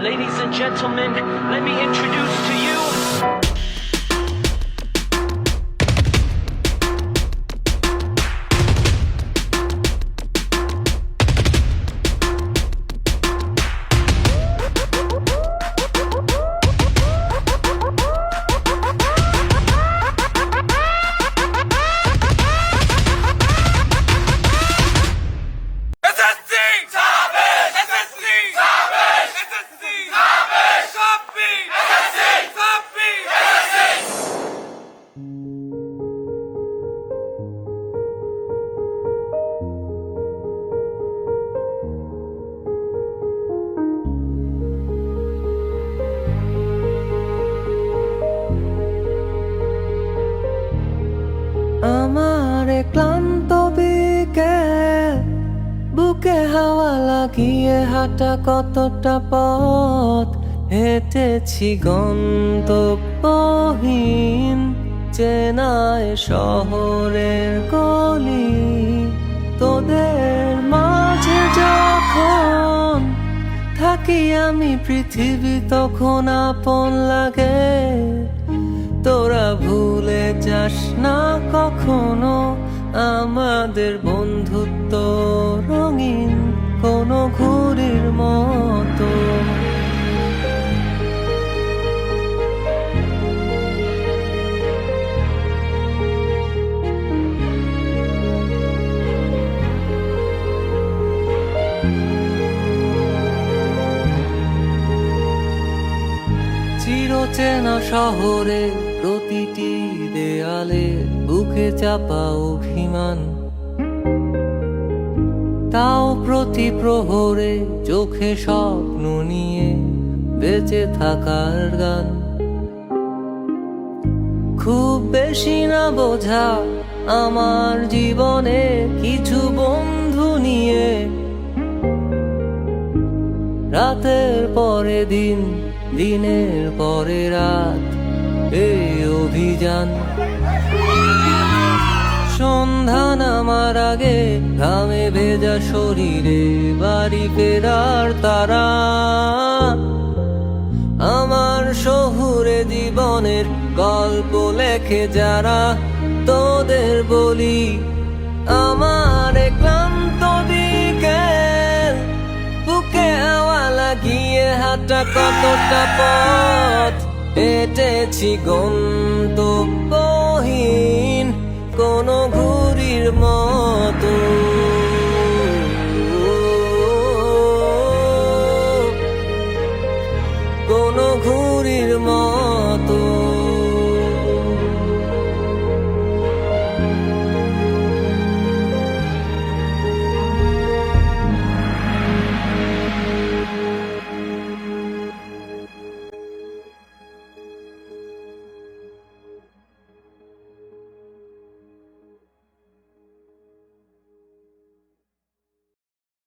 Ladies and gentlemen, let me introduce to you. আমার ক্লান্ত বিকেল, বুকে হাওয়া লাগিয়ে হাঁটা কতটা পথ হেঁটেছি গন্তব্যহীন চেনায় শহরের গলি। তোদের মাঝে যখন থাকি আমি, পৃথিবী তখন আপন লাগে। তোরা ভুলে যাস না কখনো আমাদের বন্ধুত্ব রঙিন কোনো ঘুড়ির মতো। চিরচেনা শহরে প্রতিটি দেয়ালে বুকে চাপা অভিমান, তাও প্রতি প্রহরে চোখে স্বপ্ন নিয়ে বেঁচে থাকার গান। খুব বেশি না বোঝা আমার জীবনে কিছু বন্ধু নিয়ে, রাতের পরে দিন, দিনের পরে রাত, এই অভিযান। সন্ধ্যা নামার আগে ঘামে ভেজা শরীরে বাড়ি ফেরার তারা। আমার শহুরে জীবনের গল্প লেখে যারা, তোদের বলি আমার ক্লান্ত বিকেল, বুকে হাওয়া লাগিয়ে হাঁটা কতটা পথ হেঁটেছি গন্তব্যহীন কোনো